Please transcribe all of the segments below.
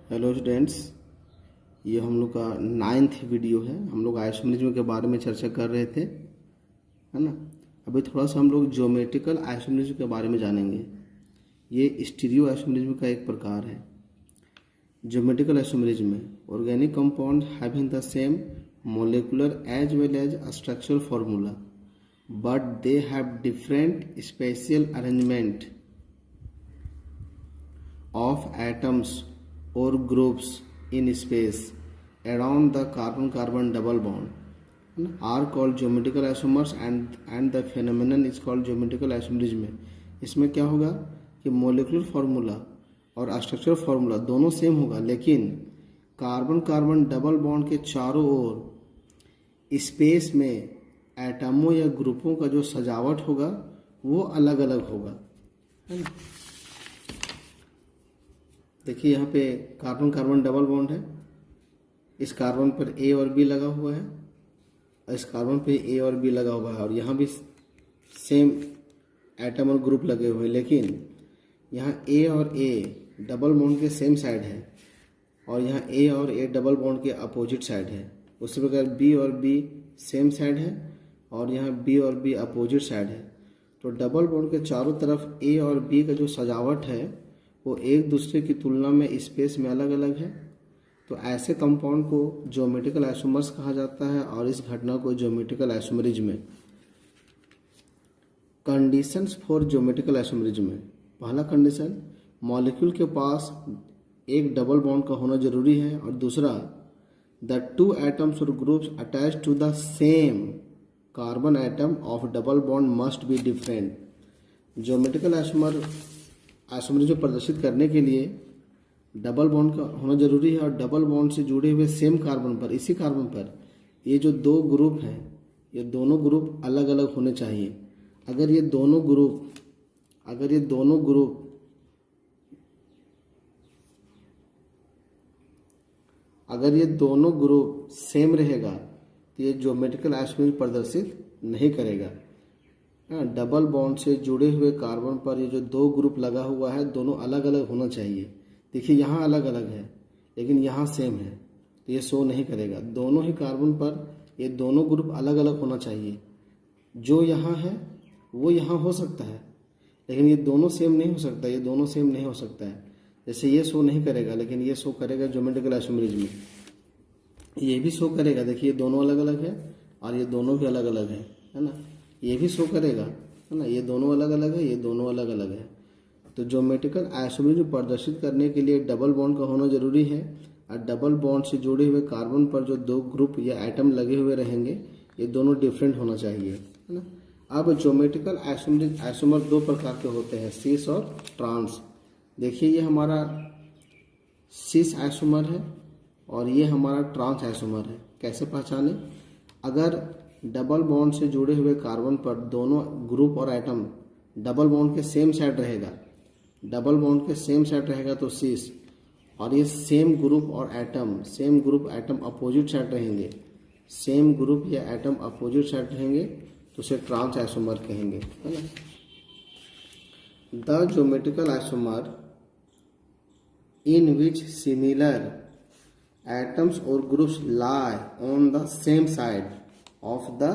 Hello students, ये हम लोग का 9th वीडियो है। हम लोग आइसोमेरिज्म के बारे में चर्चा कर रहे थे, है ना। अभी थोड़ा सा हम लोग ज्योमेट्रिकल आइसोमेरिज्म के बारे में जानेंगे। ये स्टीरियो आइसोमेरिज्म का एक प्रकार है। ज्योमेट्रिकल आइसोमेरिज्म में organic compound having the same molecular as well as structural formula but they have different spatial arrangement of atoms or groups in space around the carbon-carbon double bond are called geometrical isomers and the phenomenon is called geometrical isomerism। इसमें क्या होगा कि molecular formula और structural formula दोनों same होगा, लेकिन carbon carbon double bond के चारों ओर स्पेस में एटमों या ग्रुपों का जो सजावट होगा वो अलग अलग होगा, है ना। देखिए यहाँ पे कार्बन कार्बन डबल बॉन्ड है। इस कार्बन पर ए और बी लगा हुआ है और इस कार्बन पे ए और बी लगा हुआ है, और यहाँ भी सेम एटम और ग्रुप लगे हुए हैं, लेकिन यहाँ ए और ए डबल बॉन्ड के सेम साइड है और यहाँ ए और ए डबल बॉन्ड के अपोजिट साइड है। उसी प्रकार बी और बी सेम साइड है और यहाँ बी और बी अपोजिट साइड है। तो डबल बॉन्ड के चारों तरफ ए और बी का जो सजावट है वो एक दूसरे की तुलना में स्पेस में अलग अलग है। तो ऐसे कंपाउंड को ज्योमेट्रिकल आइसोमर्स कहा जाता है और इस घटना को ज्योमेट्रिकल आइसोमेरिज्म में कंडीशंस फॉर ज्योमेट्रिकल आइसोमेरिज्म में पहला कंडीशन, मॉलिक्यूल के पास एक डबल बॉन्ड का होना जरूरी है, और दूसरा द टू एटम्स और groups attach to the same carbon atom of double bond must be different. Geometrical isomerism प्रदर्शित करने के लिए डबल बॉन्ड का होना जरूरी है, और डबल बॉन्ड से जुड़े हुए सेम कार्बन पर, इसी कार्बन पर ये जो दो ग्रुप हैं, ये दोनों ग्रुप अलग अलग होने चाहिए। अगर ये दोनों ग्रुप सेम रहेगा तो ये ज्योमेट्रिकल आइसोमेरिज्म प्रदर्शित नहीं करेगा। डबल बॉन्ड से जुड़े हुए कार्बन पर ये जो दो ग्रुप लगा हुआ है दोनों अलग अलग होना चाहिए। देखिए यहाँ अलग अलग है लेकिन यहाँ सेम है, तो ये शो नहीं करेगा। दोनों ही कार्बन पर ये दोनों ग्रुप अलग अलग होना चाहिए। जो यहाँ है वो यहाँ हो सकता है, लेकिन ये दोनों सेम नहीं हो सकता, ये दोनों सेम नहीं हो सकता है। जैसे ये शो नहीं करेगा, लेकिन ये शो करेगा ज्योमेट्रिकल आइसोमेरिज्म में। ये भी शो करेगा, देखिए दोनों अलग अलग है और ये दोनों भी अलग अलग है ना। ये भी शो करेगा, है ना, ये दोनों अलग अलग है, ये दोनों अलग अलग है। तो ज्योमेट्रिकल आइसोमेरिज्म प्रदर्शित करने के लिए डबल बॉन्ड का होना जरूरी है, और डबल बॉन्ड से जुड़े हुए कार्बन पर जो दो ग्रुप या एटम लगे हुए रहेंगे ये दोनों डिफरेंट होना चाहिए, है ना। अब ज्योमेट्रिकल आइसोमर दो प्रकार के होते हैं, सिस और ट्रांस। देखिए ये हमारा सिस आइसोमर है और ये हमारा ट्रांस आइसोमर है। कैसे पहचाने? अगर डबल बॉन्ड से जुड़े हुए कार्बन पर दोनों ग्रुप और एटम डबल बॉन्ड के सेम साइड रहेगा, डबल बॉन्ड के सेम साइड रहेगा तो सिस, और ये same group atom opposite side रहेंगे, सेम ग्रुप या एटम अपोजिट साइड रहेंगे तो उसे ट्रांस आइसोमर कहेंगे, है ना। The geometrical isomer in which similar atoms or groups lie on the same side of the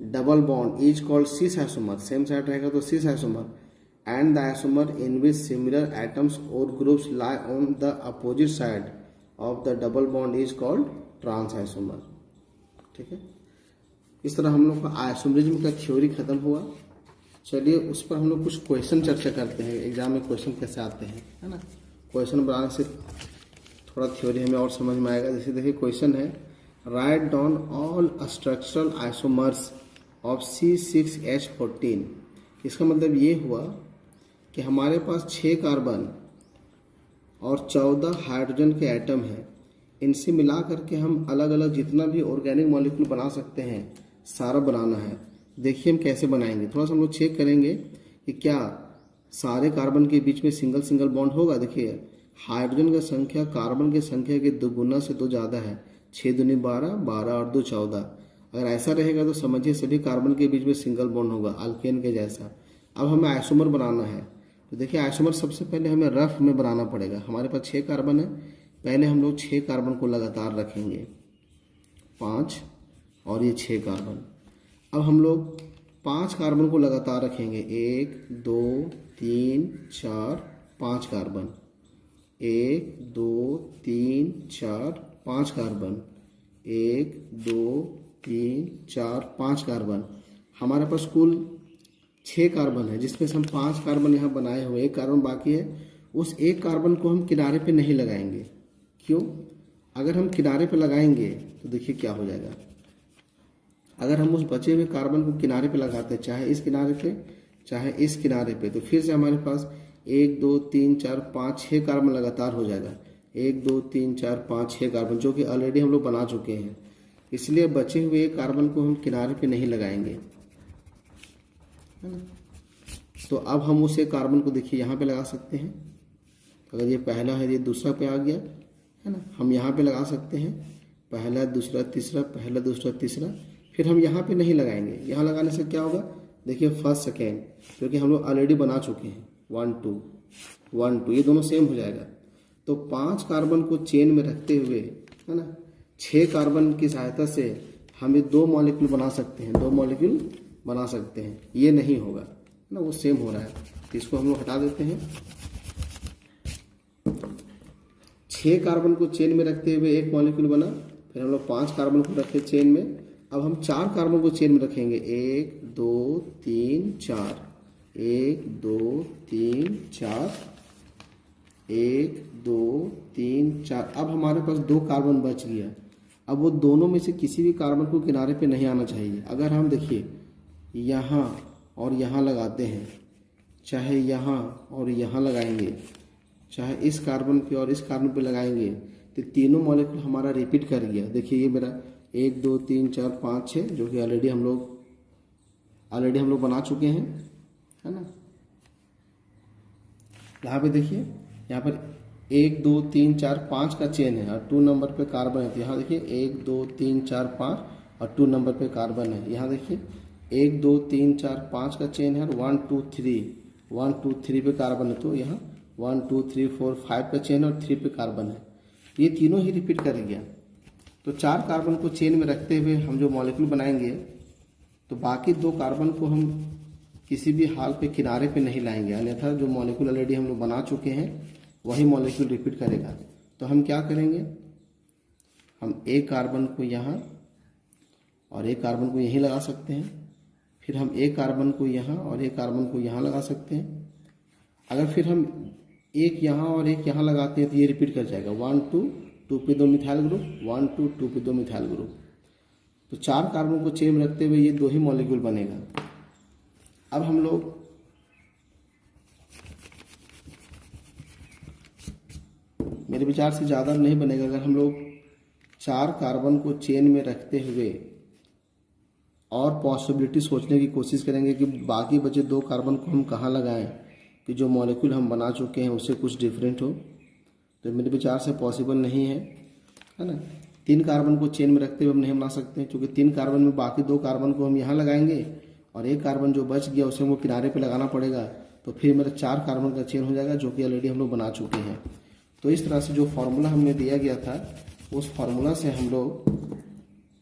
double bond is called cis isomer। same side रहेगा तो cis isomer। and the isomer in which similar atoms or groups lie on the opposite side of the double bond is called trans isomer। ठीक है, इस तरह हम लोग का isomerism का थ्योरी खत्म हुआ। चलिए उस पर हम लोग कुछ क्वेश्चन चर्चा करते हैं, एग्जाम में क्वेश्चन कैसे आते हैं, है ना। क्वेश्चन बनाने से थोड़ा थ्योरी हमें और समझ में आएगा। जैसे देखिए क्वेश्चन है, write down all structural isomers of C6H14। इसका मतलब ये हुआ कि हमारे पास 6 कार्बन और 14 हाइड्रोजन के एटम हैं। इनसे मिला करके हम अलग अलग जितना भी ऑर्गेनिक मॉलिक्यूल बना सकते हैं सारा बनाना है। देखिए हम कैसे बनाएंगे, थोड़ा सा हम लोग चेक करेंगे कि क्या सारे कार्बन के बीच में सिंगल सिंगल बॉन्ड होगा। देखिए हाइड्रोजन का संख्या कार्बन की संख्या के दोगुना से तो ज़्यादा है, 6 दूनी 12, 12 और 2 14। अगर ऐसा रहेगा तो समझिए सभी कार्बन के बीच में सिंगल बॉन्ड होगा, अल्केन के जैसा। अब हमें आइसोमर बनाना है, तो देखिए आइसोमर सबसे पहले हमें रफ में बनाना पड़ेगा। हमारे पास 6 कार्बन है, पहले हम लोग 6 कार्बन को लगातार रखेंगे, 5 और ये 6 कार्बन। अब हम लोग 5 कार्बन को लगातार रखेंगे, 1 2 3 4 5 कार्बन, 1 2 3 4 5 कार्बन, 1 2 3 4 5 कार्बन। हमारे पास कुल 6 कार्बन है, जिसमें से हम 5 कार्बन यहाँ बनाए हुए, 1 कार्बन बाकी है। उस 1 कार्बन को हम किनारे पे नहीं लगाएंगे। क्यों? अगर हम किनारे पे लगाएंगे तो देखिए क्या हो जाएगा। अगर हम उस बचे हुए कार्बन को किनारे पे लगाते हैं, चाहे इस किनारे पे चाहे इस किनारे पे, तो फिर से हमारे पास 1 2 3 4 5 6 कार्बन लगातार हो जाएगा। 1 2 3 4 5 6 कार्बन, जो कि ऑलरेडी हम लोग बना चुके हैं। इसलिए बचे हुए कार्बन को हम किनारे पे नहीं लगाएंगे, है ना। तो अब हम उस एक कार्बन को देखिए यहाँ पे लगा सकते हैं। अगर ये पहला है, ये दूसरा पे आ गया, है ना, हम यहाँ पे लगा सकते हैं, पहला दूसरा तीसरा, पहला दूसरा तीसरा। फिर हम यहाँ पे नहीं लगाएंगे। यहाँ लगाने से क्या होगा, देखिए फर्स्ट सेकेंड, क्योंकि हम लोग ऑलरेडी बना चुके हैं। 1 2 1 2 ये दोनों सेम हो जाएगा। तो 5 कार्बन को चेन में रखते हुए, है ना, 6 कार्बन की सहायता से हम ये 2 मॉलिक्यूल बना सकते हैं, 2 मॉलिक्यूल बना सकते हैं। ये नहीं होगा, है ना, वो सेम हो रहा है। तो इसको हम लोग हटा देते हैं। 6 कार्बन को चेन में रखते हुए 1 मॉलिक्यूल बना, फिर हम लोग 5 कार्बन को रखे चेन में। अब हम 4 कार्बन को चेन में रखेंगे, 1 2 3 4, 1 2 3 4, 1 2 3 4। अब हमारे पास 2 कार्बन बच गया। अब वो दोनों में से किसी भी कार्बन को किनारे पे नहीं आना चाहिए। अगर हम देखिए यहाँ और यहाँ लगाते हैं, चाहे यहाँ और यहाँ लगाएंगे, चाहे इस कार्बन पे और इस कार्बन पे लगाएंगे, तो तीनों मॉलिक्यूल हमारा रिपीट कर गया। देखिए ये मेरा 1 2 3 4 5 6, जो कि ऑलरेडी हम लोग बना चुके हैं, है ना। यहाँ पे देखिए, यहाँ पर 1 2 3 4 5 का चेन है और 2 नंबर पे कार्बन है। तो यहाँ देखिए 1 2 3 4 5 और 2 नंबर पे कार्बन है। यहाँ देखिए 1 2 3 4 5 का चेन है और 1 2 3 पे कार्बन है। तो यहाँ 1 2 3 4 5 का चेन है और 3 पे कार्बन है। ये तीनों ही रिपीट कर गया। तो 4 कार्बन को चेन में रखते हुए हम जो मॉलिक्यूल बनाएंगे, तो बाकी 2 कार्बन को हम किसी भी हाल पे किनारे पे नहीं लाएंगे, अन्यथा जो मॉलिक्यूल ऑलरेडी हम लोग बना चुके हैं वही मॉलिक्यूल रिपीट करेगा। तो हम क्या करेंगे, हम 1 कार्बन को यहाँ और 1 कार्बन को यहीं लगा सकते हैं। फिर हम 1 कार्बन को यहाँ और 1 कार्बन को यहाँ लगा सकते हैं। अगर फिर हम 1 यहाँ और 1 यहाँ लगाते हैं तो ये रिपीट कर जाएगा। 1 2 2 पे 2 मिथाइल ग्रुप, 1 2 2 पे 2 मिथाइल ग्रुप। तो 4 कार्बन को चेन में रखते हुए ये 2 ही मॉलिक्यूल बनेगा। अब हम लोग मेरे विचार से ज़्यादा नहीं बनेगा। अगर हम लोग 4 कार्बन को चेन में रखते हुए और पॉसिबिलिटी सोचने की कोशिश करेंगे कि बाकी बचे 2 कार्बन को हम कहाँ लगाएं कि जो मॉलिक्यूल हम बना चुके हैं उससे कुछ डिफरेंट हो, तो मेरे विचार से पॉसिबल नहीं है, है ना। 3 कार्बन को चेन में रखते हुए हम नहीं बना सकते, क्योंकि 3 कार्बन में बाकी 2 कार्बन को हम यहाँ लगाएंगे और 1 कार्बन जो बच गया उसे वो किनारे पे लगाना पड़ेगा। तो फिर मेरा 4 कार्बन का चेन हो जाएगा, जो कि ऑलरेडी हम लोग बना चुके हैं। तो इस तरह से जो फार्मूला हमने दिया गया था, उस फार्मूला से हम लोग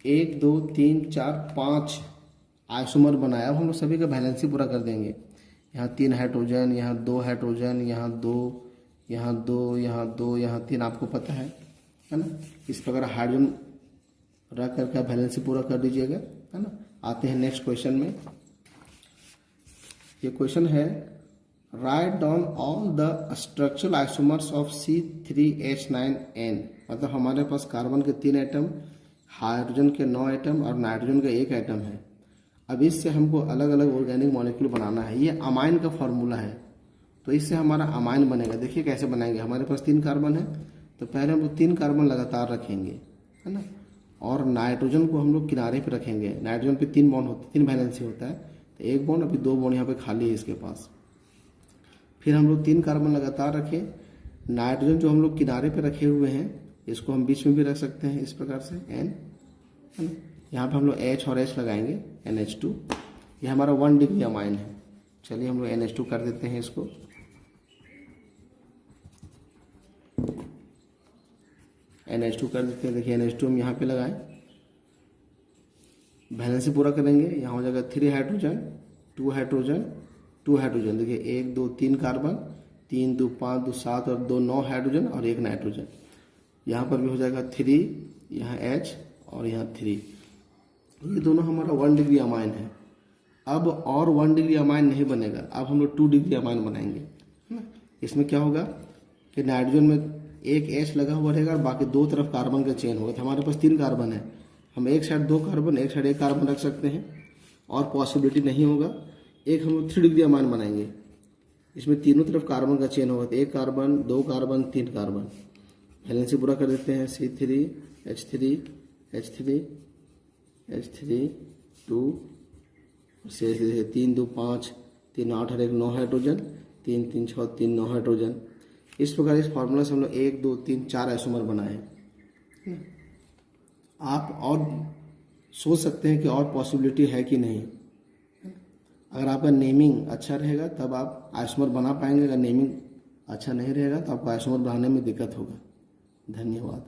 1 2 3 4 5 आइसोमर बनाया। अब हम लोग सभी का बैलेंस ही पूरा कर देंगे। यहाँ 3 हाइड्रोजन, यहाँ 2 हाइड्रोजन, यहाँ 2, यहाँ 2, यहाँ 2, यहाँ 3, आपको पता है ना। इस प्रकार हाइड्रोजन रख करके बैलेंस पूरा कर दीजिएगा, है ना। आते हैं नेक्स्ट क्वेश्चन में। ये क्वेश्चन है, write down all the structural isomers of C3H9N। मतलब हमारे पास कार्बन के 3 एटम, हाइड्रोजन के 9 एटम और नाइट्रोजन का 1 एटम है। अब इससे हमको अलग अलग ऑर्गेनिक मॉलिक्यूल बनाना है। ये अमाइन का फॉर्मूला है, तो इससे हमारा अमाइन बनेगा। देखिए कैसे बनाएंगे। हमारे पास 3 कार्बन है, तो पहले हम लोग 3 कार्बन लगातार रखेंगे, है ना, और नाइट्रोजन को हम लोग किनारे पे रखेंगे। नाइट्रोजन पे 3 बॉन्ड होते, 3 वैलेंसी होता है, तो 1 बॉन्ड, अभी 2 बॉन्ड यहाँ पे खाली है इसके पास। फिर हम लोग 3 कार्बन लगातार रखें। नाइट्रोजन जो हम लोग किनारे पे रखे हुए हैं, इसको हम बीच में भी रख सकते हैं इस प्रकार से, N, है ना। यहाँ पे हम लोग H और H लगाएंगे, NH2। ये हमारा 1 डिग्री अमाइन है। चलिए हम लोग NH2 कर देते हैं इसको। NH2 कर देते हैं। देखिए NH2 हम यहाँ पे लगाएं, बैलेंस पूरा करेंगे। यहाँ हो जाएगा 3 हाइड्रोजन 2 हाइड्रोजन 2 हाइड्रोजन। देखिए 1 2 3 कार्बन, 3 2 5 2 7 और 2 9 हाइड्रोजन और 1 नाइट्रोजन। यहाँ पर भी हो जाएगा 3, यहाँ H और यहाँ 3। ये दोनों हमारा 1 डिग्री अमाइन है। अब और 1 डिग्री अमाइन नहीं बनेगा, अब हम लोग 2 डिग्री अमाइन बनाएंगे, है ना। इसमें क्या होगा कि नाइट्रोजन में एक H लगा हुआ रहेगा और बाकी दो तरफ कार्बन का चेन होगा। तो हमारे पास 3 कार्बन है, हम एक साइड 2 कार्बन एक साइड 1 कार्बन रख सकते हैं और पॉसिबिलिटी नहीं होगा। एक हम लोग 3 डिग्री अमाइन बनाएंगे, इसमें तीनों तरफ कार्बन का चेन होगा। तो 1 कार्बन 2 कार्बन 3 कार्बन, बैलेंस से पूरा कर देते हैं। C3 H3 H3 H3 2 से 3 2 5 3 8 और 1 9 हाइड्रोजन, 3 3 6 3 9 हाइड्रोजन। इस प्रकार इस फार्मूला से हम लोग 1 2 3 4 आइसोमर बनाए। आप और सोच सकते हैं कि और पॉसिबिलिटी है कि नहीं। अगर आपका नेमिंग अच्छा रहेगा तब आप आइसोमर बना पाएंगे, अगर नेमिंग अच्छा नहीं रहेगा तो आपको आइसोमर बनाने में दिक्कत होगा। धन्यवाद।